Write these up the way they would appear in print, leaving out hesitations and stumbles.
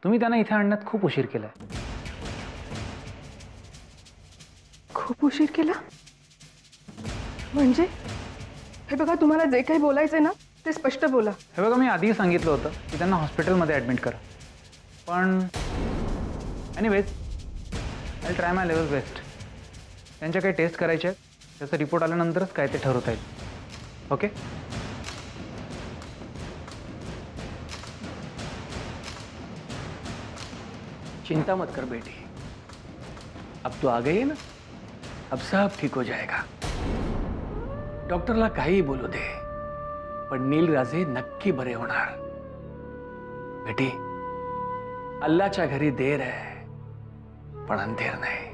तुम्ही त्यांना इथे आणण्यात खूप उशीर केलाय. खूप उशीर केला म्हणजे? हे बघा, तुम्हाला जे काही बोलायचंय ना ते स्पष्ट बोला. हे बघा, मी आधीही सांगितलं होतं की त्यांना हॉस्पिटलमध्ये ॲडमिट करा, पण anyways I try my level best. त्यांच्या काही टेस्ट करायचे आहेत, त्याचा रिपोर्ट आल्यानंतरच काय ते ठरवता येईल. ओके? चिंता मत कर बेटी, अब तो आ गई है ना, अब सब ठीक हो जाएगा. डॉक्टरला काही बोलू दे, पण नीलराजे नक्की बरे होणार. बेटी, अल्लाच्या घरी देर आहे पण अंधेर नाही.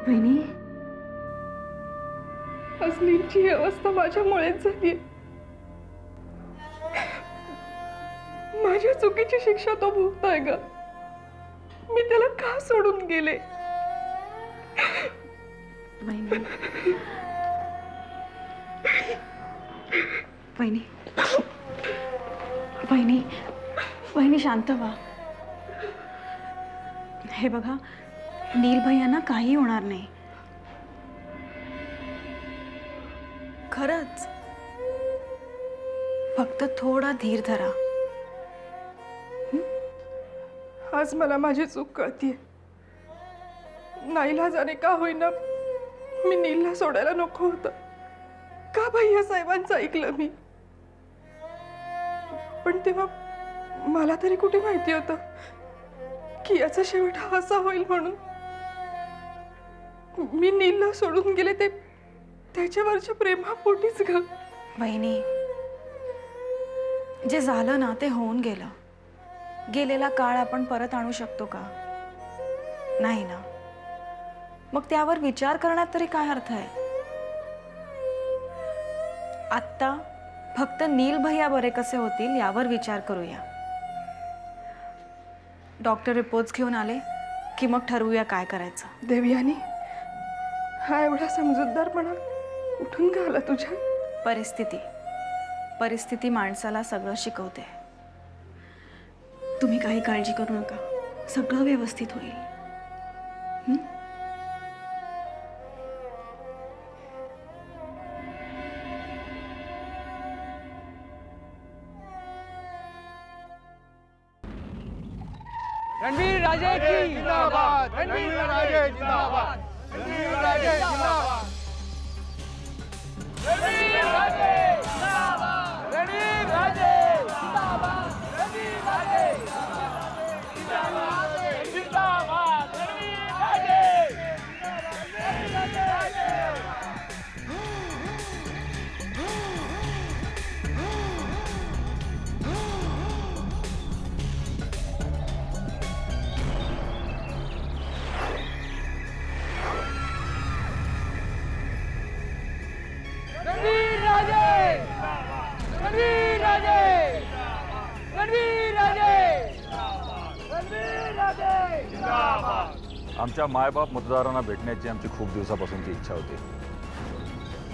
वहिनी, आज नीलची ही अवस्था माझ्यामुळेच झाली. माझ्या चुकीची शिक्षा तो भोगतोय ग. मी त्याला का सोडून गेले? वहिनी, वहिनी, वहिनी, वहिनी शांत व्हा. हे बघा, नील भैयांना काही होणार नाही. खरंच, फक्त थोडा धीर धरा. आज मला माझी चूक कळतीये. नाईलाजाने का होईना मी नीलला सोडायला नको होतं. का भैया साहेबांचं ऐकलं मी? पण तेव्हा मला तरी कुठे माहिती होतं की याचा शेवट हा असा होईल म्हणून. मी नीलला सोडून गेले ते त्याच्यावरच्या प्रेमापोटीच ग. वहिनी, जे झालं ना ते होऊन गेलं. गेलेला काळ आपण परत आणू शकतो का? नाही ना. मग त्यावर विचार करण्यात तरी काय अर्थ आहे? आत्ता फक्त नील भैया बरे कसे होतील यावर विचार करूया. डॉक्टर रिपोर्ट्स घेऊन आले की मग ठरवूया काय करायचं. देवयानी, हा एवढा समजूतदारपणा कुठून का आला तुझ्या? परिस्थिती माणसाला सगळं शिकवते. तुम्ही काही काळजी करू नका, सगळं व्यवस्थित होईल. रणवीर राजे की जिंदाबाद. रणवीर राजे जिंदाबाद. रणवीर राजे जिंदाबाद. रणवीर राजे जिंदाबाद. रणवीर राजे जिंदाबाद. रणवीर राजे जिंदाबाद. जिंदाबाद. रणवीर राजे. रणवीर राजे. रणवीर राजे. रणवीर राजे. रणवीर राजे जिंदाबाद. आमच्या मायबाप मतदारांना भेटण्याची आमची खूप दिवसापासूनची इच्छा होती.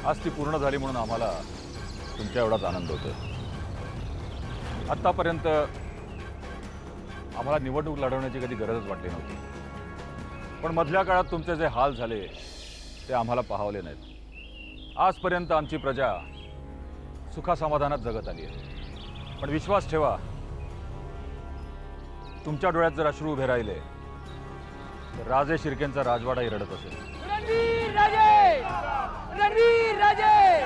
आज ती पूर्ण झाली म्हणून आम्हाला तुमच्या एवढाच आनंद होतो. आत्तापर्यंत आम्हाला निवडणूक लढवण्याची कधी गरजच वाटली नव्हती, पण मधल्या काळात तुमचे जे हाल झाले ते आम्हाला पाहावले नाहीत. आजपर्यंत आमची प्रजा सुखासमाधानात जगत आली आहे. पण विश्वास ठेवा, तुमच्या डोळ्यात जर अश्रू उभे राहिले तर राजे शिर्केंचा राजवाडाही रडत असेल. रणवीर राजे. रणवीर राजे.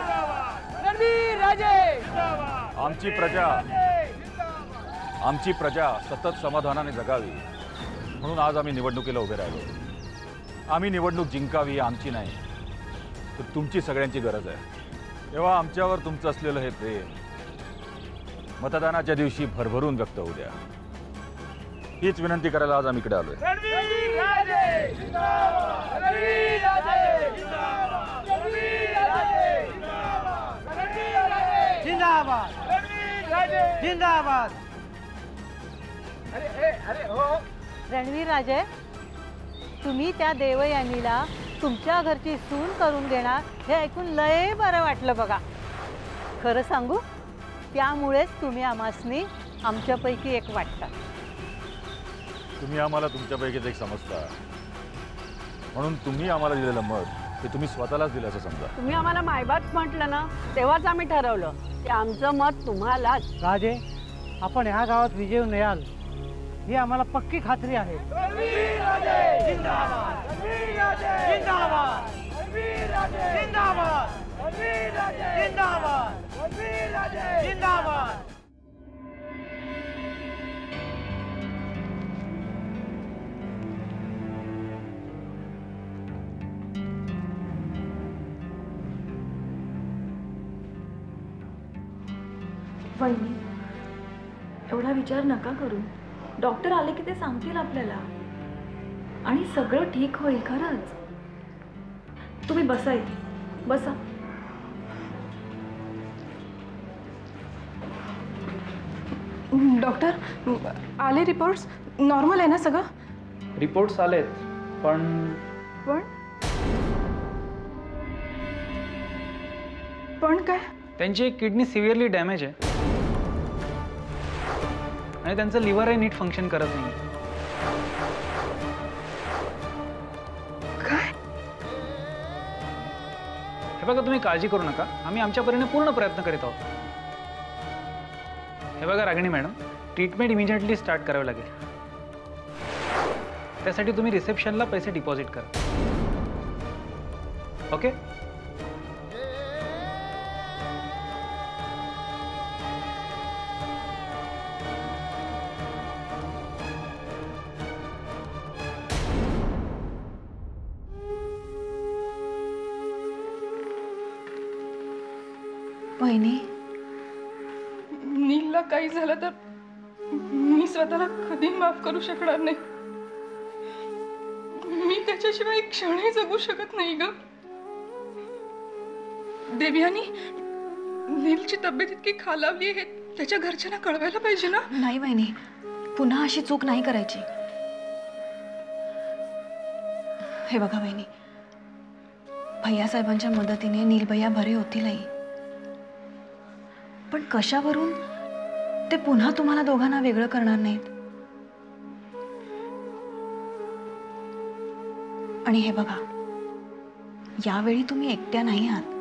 रणवीर राजे. आमची प्रजा सतत समाधानाने जगावी म्हणून आज आम्ही निवडणुकीला उभे राहिलो. आम्ही निवडणूक जिंकावी आमची नाही तर तुमची सगळ्यांची गरज आहे. तेव्हा आमच्यावर तुमचं असलेलं हे प्रेम मतदानाच्या दिवशी भरभरून व्यक्त होऊ द्या. हीच विनंती करायला आज आम्ही इकडे आलोय. रणवीर राजे जिंदाबाद. रणवीर राजे जिंदाबाद. रणवीर राजे जिंदाबाद. रणवीर राजे जिंदाबाद. रणवीर राजे जिंदाबाद. रणवीर राजे, तुम्ही त्या देवयानीला तुमच्या घरची सून करून घेणार हे ऐकून लय बरं वाटलं बघा. खरं सांगू, त्यामुळेच तुम्ही आम्हासनी आमच्यापैकी एक वाटता. तुम्ही आम्हाला तुमच्यापैकीच एक समजता, म्हणून तुम्ही आम्हाला दिलेलं मत ते तुम्ही स्वतःलाच दिलं असं समजा. तुम्ही आम्हाला मायबाप म्हटलं ना, तेव्हाच आम्ही ठरवलं की आमचं मत तुम्हालाच. राजे, आपण ह्या गावात विजयी याल ही आम्हाला पक्की खात्री आहे. वहिनी, एवढा विचार नका करू. डॉक्टर आले की ते सांगतील आपल्याला आणि सगळं ठीक होईल. खरंच. तुम्ही बसा इथे, बसा. डॉक्टर, आले रिपोर्ट्स? नॉर्मल आहे ना सगळं? रिपोर्ट्स आलेत, पण पण काय? त्यांची एक किडनी सिव्हिअरली डॅमेज आहे आणि त्यांचं लिव्हरही नीट फंक्शन करत नाही. काय? हे बघा, तुम्ही काळजी करू नका. आम्ही आमच्या परीने पूर्ण प्रयत्न करीत आहोत. हे बघा रागिणी मॅडम, ट्रीटमेंट इमिजिएटली स्टार्ट करावी लागेल. त्यासाठी तुम्ही रिसेप्शनला पैसे डिपॉझिट करा. ओके? वहिनी, नीलला काही झालं तर मी स्वतःला कधी माफ करू शकणार नाही. मी त्याच्याशिवाय एक क्षणही जगू शकत नाही ग. देवयानी, नीलची तब्येत इतकी खालावली आहे, त्याच्या घरच्यांना कळवायला पाहिजे ना. नाही वहिनी, पुन्हा अशी चूक नाही करायची. हे बघा वहिनी, भैयासाहेबांच्या मदतीने नील भैया बरे होतीलही, पण कशावरून ते पुन्हा तुम्हाला दोघांना वेगळं करणार नाहीत. आणि हे बघा, यावेळी तुम्ही एकट्या नाही आहात.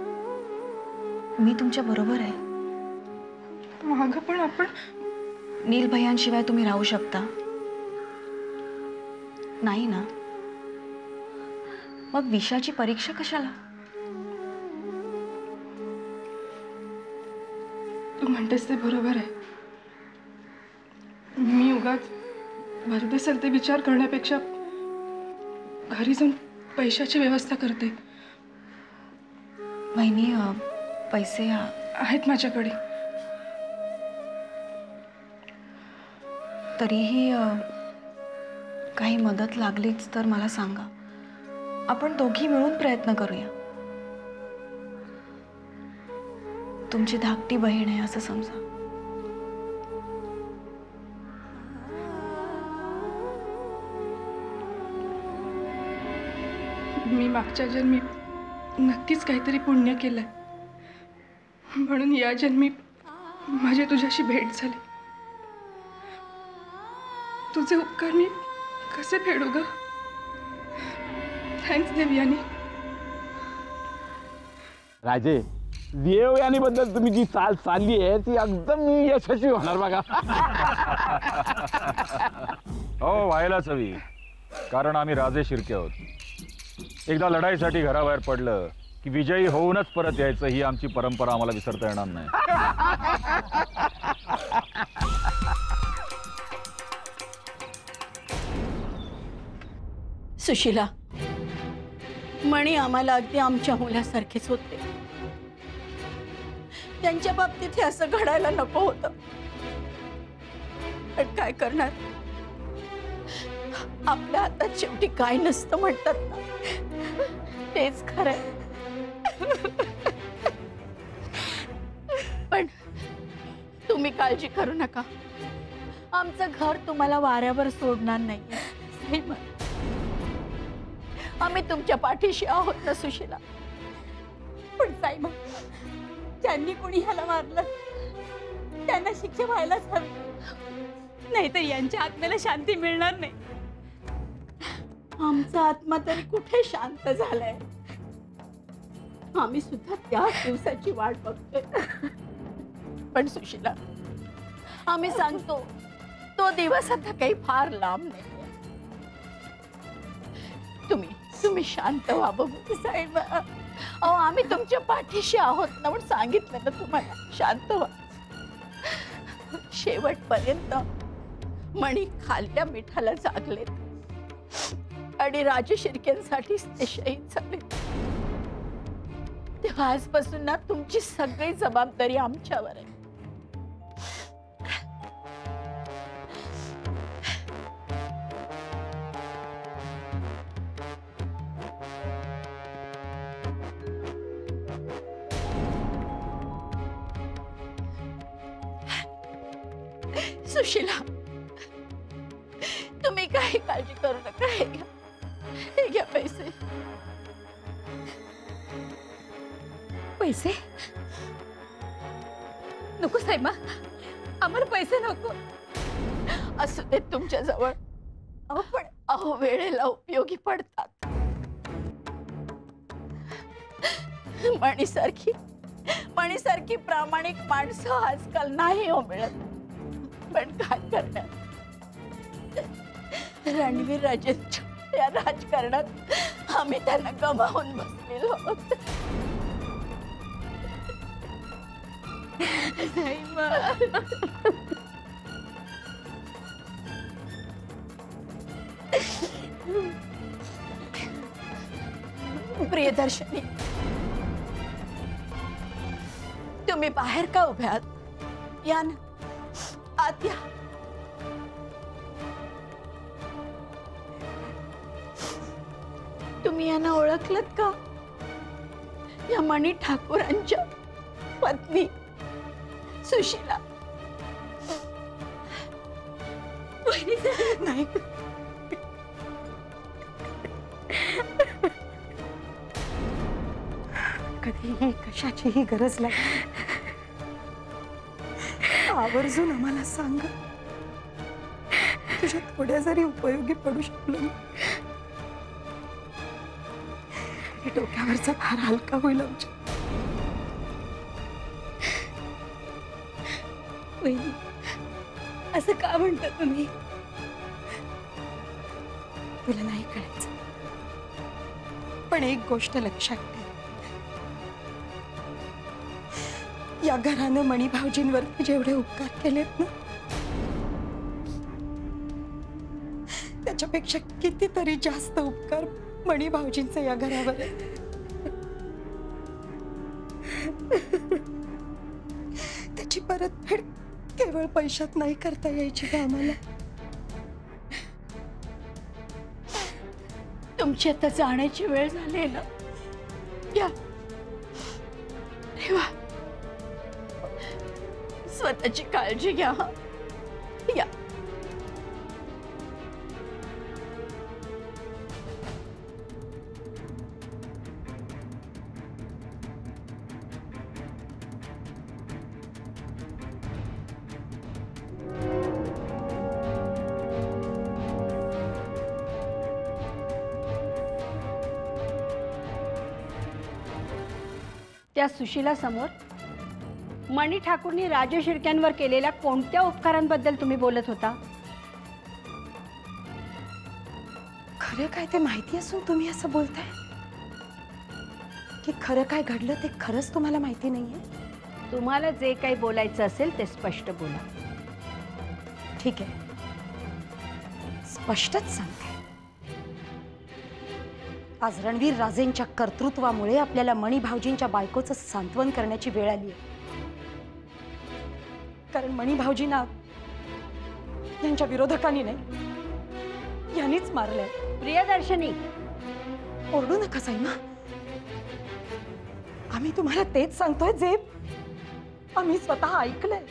मी तुमच्या बरोबर आहे. मागं पण आपण नील भैयांशिवाय तुम्ही राहू शकता नाही ना? मग विषाची परीक्षा कशाला? तू म्हणतेस ते बरोबर आहे. मी उगाच भलते सलते विचार करण्यापेक्षा घरी जाऊन पैशाची व्यवस्था करते. वहिनी, पैसे आहेत माझ्याकडे. तरीही काही मदत लागलीच तर मला सांगा. आपण दोघी मिळून प्रयत्न करूया. तुमची धाकटी बहीण आहे असं समजा. मी मागच्या जन्मी नक्कीच काहीतरी पुण्य केलंय, म्हणून या जन्मी माझी तुझ्याशी भेट झाली. तुझे उपकार मी कसे फेडू ग? थँक्स देवयानी. राजे, देवयानी बद्दल तुम्ही जी चाल चालली आहे ती एकदम यशस्वी होणार बघा. हो, व्हायलाच हवी, कारण आम्ही राजे शिर्के आहोत. एकदा लढाईसाठी घराबाहेर पडलं की विजयी होऊनच परत यायचं, ही आमची परंपरा आम्हाला विसरता येणार नाही. सुशीला, मणी आम्हाला अगदी आमच्या मुलासारखेच होते. त्यांच्या बाबतीत हे असं घडायला नको होतं, पण काय करणार? आपल्या हातात शेवटी काय नसतं म्हणतात ना, तेच खरंय. पण तुम्ही काळजी करू नका, आमचं घर तुम्हाला वाऱ्यावर सोडणार नाही. आम्ही तुमच्या पाठीशी आहोत ना सुशीला. पण साईबा, ज्यांनी कोणी ह्याला मारलं त्यांना शिक्षा व्हायलाच हवी, नाहीतर यांच्या आत्म्याला शांती मिळणार नाही. आमचा आत्मा तरी कुठे शांत झालाय. आम्ही सुद्धा त्या दिवसाची वाट बघतोय. पण सुशीला, आम्ही सांगतो तो दिवस आता काही फार लांब नाही. तुम्ही शांत व्हा बघू. साहेब, अहो आम्ही तुमच्या पाठीशी आहोत ना म्हणून सांगितलं ना तुम्हाला. शांत व्हा. शेवटपर्यंत मणी खाल्ल्या मिठाला जागलेत आणि राजशिर्क्यांसाठीच ते शहीद झाले. तेव्हा आजपासून ना तुमची सगळी जबाबदारी आमच्यावर आहे. सुशीला, तुम्ही काही काळजी करू नका. हे घ्या पैसे. पैसे नको साईबा, आम्हाला पैसे नको. असू देत तुमच्या जवळ. पण अहो वेळेला उपयोगी पडतात. मणीसारखी प्रामाणिक माणसं आजकाल नाही हो मिळत. पण काय करणार, रणवीर राजेंच्या या राजकारणात आम्ही त्यांना गमावून बसलेलो आहोत. प्रियदर्शनी, तुम्ही बाहेर का उभ्या आहात? या ना, आत या. तुम्ही यांना ओळखलत का? या मणी ठाकूरांच्या पत्नी सुशीला. नाही, कधीही कशाचीही गरज लागली आवर्जून आम्हाला सांग. तुझ्या थोड्या जरी उपयोगी पडू शकलो डोक्यावरचा भार हलका होईल आमच्या. वहिनी, असं का म्हणता तुम्ही? तुला नाही कळायचं, पण एक गोष्ट लक्षात ठेव. या घरानं मणी भाऊजींवरती जेवढे उपकार केलेत ना, त्याच्यापेक्षा कितीतरी जास्त उपकार मणी भाऊजींचे या घरावर आहे. त्याची परतफेड केवळ पैशात नाही करता यायची का आम्हाला? तुमची आता जाण्याची वेळ झाली ना. या, ठेवा. स्वतःची काळजी घ्या. या. त्या सुशीला समोर मणी ठाकूरनी राजे शिर्क्यांवर केलेल्या कोणत्या उपकारांबद्दल तुम्ही बोलत होता? खरं काय ते माहिती असून तुम्ही असं बोलताय की खरं काय घडलं ते खरंच तुम्हाला माहिती नाहीये? तुम्हाला जे काही बोलायचं असेल ते स्पष्ट बोला. ठीक आहे, स्पष्टच सांगते. आज रणवीर राजेंच्या कर्तृत्वामुळे आपल्याला मणी भाऊजींच्या बायकोचं सांत्वन करण्याची वेळ आली आहे. कारण मणी भाऊजींना यांच्या विरोधकांनी नाही, यांनीच मारलंय. प्रियदर्शनी, ओरडू नका साईमा. आम्ही तुम्हाला तेच सांगतोय जे आम्ही स्वतः ऐकलंय.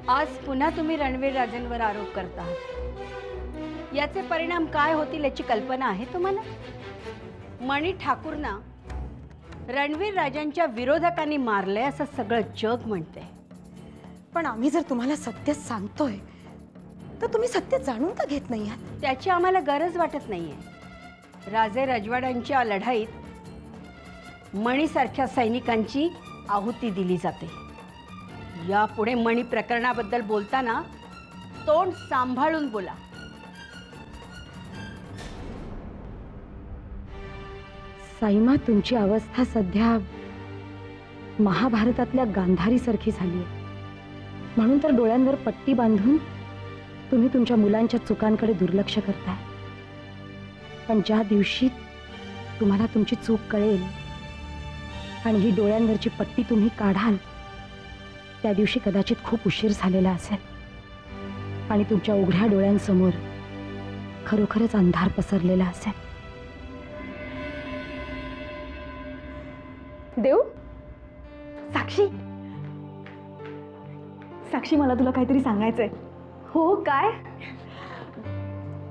आज पुन्हा तुम्ही रणवीर राजेंवर आरोप करता आहात. याचे परिणाम काय होतील याची कल्पना आहे तुम्हाला? मणी ठाकूरना रणवीर राजांच्या विरोधकांनी मारले असं सगळं जग म्हणते. पण आम्ही जर तुम्हाला सत्य सांगतोय तर तुम्ही सत्य जाणून का घेत नाही आहात? त्याची आम्हाला गरज वाटत नाहीये. राजे रजवाड्यांच्या लढाईत मणीसारख्या सैनिकांची आहुती दिली जाते. यापुढे मणी प्रकरणाबद्दल बोलताना तोंड सांभाळून बोला. साईमा, तुमची अवस्था सध्या महाभारतातल्या गांधारीसारखी झाली आहे. म्हणून तर डोळ्यांवर पट्टी बांधून तुम्ही तुमच्या मुलांच्या चुकांकडे दुर्लक्ष करताय. पण ज्या दिवशी तुम्हाला तुमची चूक कळेल आणि ही डोळ्यांवरची पट्टी तुम्ही काढाल त्या दिवशी कदाचित खूप उशीर झालेला असेल आणि तुमच्या उघड्या डोळ्यांसमोर खरोखरच अंधार पसरलेला असेल. देव, साक्षी, साक्षी, मला तुला काहीतरी सांगायचंय. हो, काय?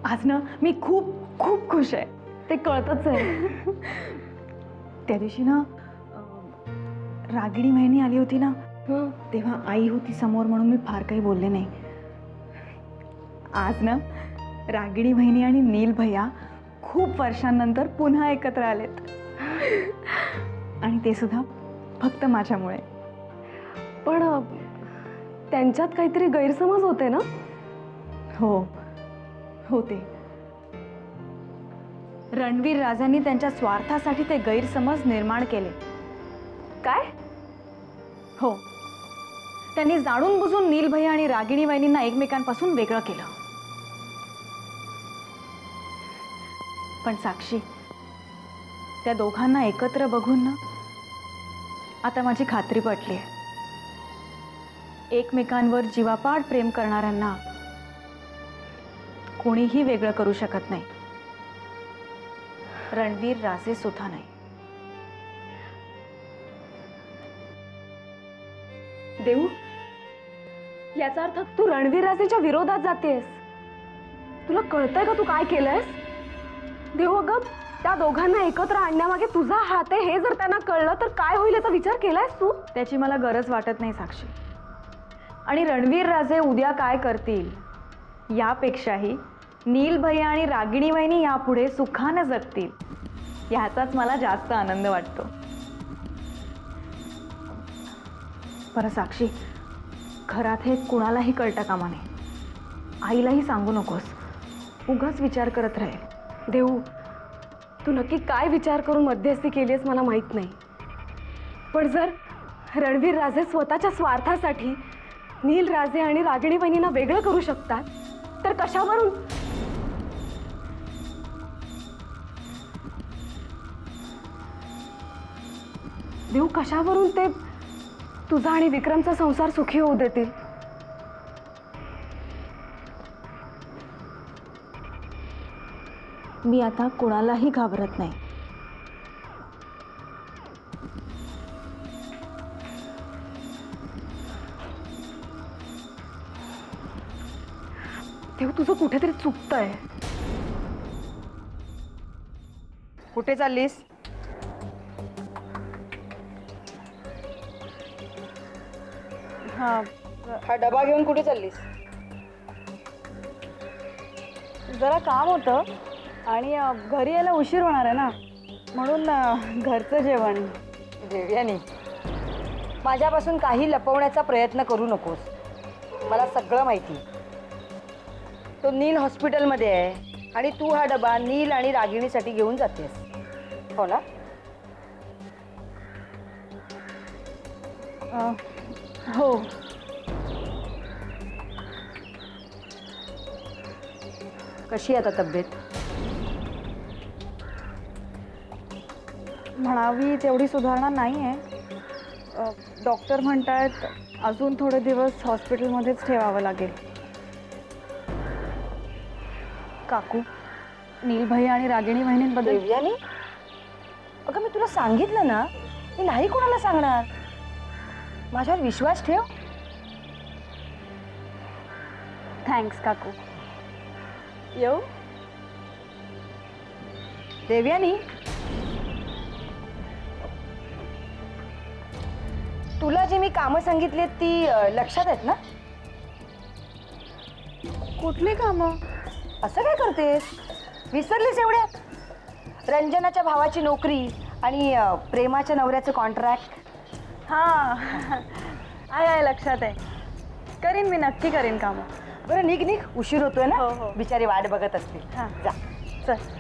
आज ना मी खूप खूप खुश आहे. ते कळतच आहे. त्या दिवशी ना रागिणी बहिणी आली होती ना, तेव्हा आई होती समोर म्हणून मी फार काही बोलले नाही. आज ना रागिणी बहिणी आणि नील भैया खूप वर्षांनंतर पुन्हा एकत्र आलेत. आणि ते सुद्धा फक्त माझ्यामुळे. पण त्यांच्यात काहीतरी गैरसमज होते ना? हो, होते. रणवीर राजांनी त्यांच्या स्वार्थासाठी ते गैरसमज निर्माण केले. काय? हो, त्यांनी जाणून बुजून नील भैया आणि रागिणी वहिनींना एकमेकांपासून वेगळं केलं. पण साक्षी, त्या दोघांना एकत्र बघून ना आता माझी खात्री पटली. एकमेकांवर जीवापाड प्रेम करणाऱ्यांना कोणीही वेगळं करू शकत नाही. रणवीर राजे सुद्धा नाही. देऊ, याचा अर्थ तू रणवीर राजेच्या विरोधात जातेस. तुला कळतंय का तू काय केलंयस? देऊ, अगं त्या दोघांना एकत्र आणण्यामागे तुझा हात आहे हे जर त्यांना कळलं तर काय होईल याचा विचार केलायस तू? त्याची मला गरज वाटत नाही साक्षी. आणि रणवीर राजे उद्या काय करतील यापेक्षाही नील भैया आणि रागिणी वहिनी यापुढे सुखाने जगतील याचाच मला जास्त आनंद वाटतो. पर साक्षी, घरात हे कुणालाही कळता कामा नये. आईलाही सांगू नकोस. उगाच विचार करत राहील. देऊ, तू नक्की काय विचार करून मध्यस्थी केली आहेस मला माहीत नाही. पण जर रणवीर राजे स्वतःच्या स्वार्थासाठी नील राजे आणि रागिणी वहिनींना वेगळं करू शकतात तर कशावरून? देऊ, कशावरून ते तुझा आणि विक्रमचा संसार सुखी होऊ देतील? मी आता कोणालाही घाबरत नाही. देव, तुझं कुठेतरी चुकतंय. कुठे चाललीस? हा डबा घेऊन कुठे चाललीस? जरा काम होतं आणि घरी यायला उशीर होणार आहे ना, म्हणून घरचं जेवण. देवयानी, माझ्यापासून काही लपवण्याचा प्रयत्न करू नकोस. मला सगळं माहिती. तो नील हॉस्पिटलमध्ये आहे आणि तू हा डबा नील आणि रागिणीसाठी घेऊन जातेस, हो ना? हो. कशी आता तब्येत? म्हणावी तेवढी सुधारणा नाही आहे. डॉक्टर म्हणतायत अजून थोडे दिवस हॉस्पिटलमध्येच ठेवावं लागेल. काकू, नीलभैया आणि रागिणी वहिनींबद्दल. देवयानी, अगं मी तुला सांगितलं ना, मी नाही कोणाला सांगणार. माझ्यावर विश्वास ठेव. थँक्स काकू. येऊ? देवयानी, तुला जी मी कामं सांगितली ती लक्षात आहेत ना? कुठली कामं? असं काय करतेस? विसरलीस एवढ्यात? रंजनाच्या भावाची नोकरी आणि प्रेमाच्या नवऱ्याचं कॉन्ट्रॅक्ट. हां आहे लक्षात आहे. करीन मी, नक्की करीन कामं. बरं निघ निघ, उशीर होतोय ना. हो, हो. बिचारी वाट बघत असतील. हां जा. चल.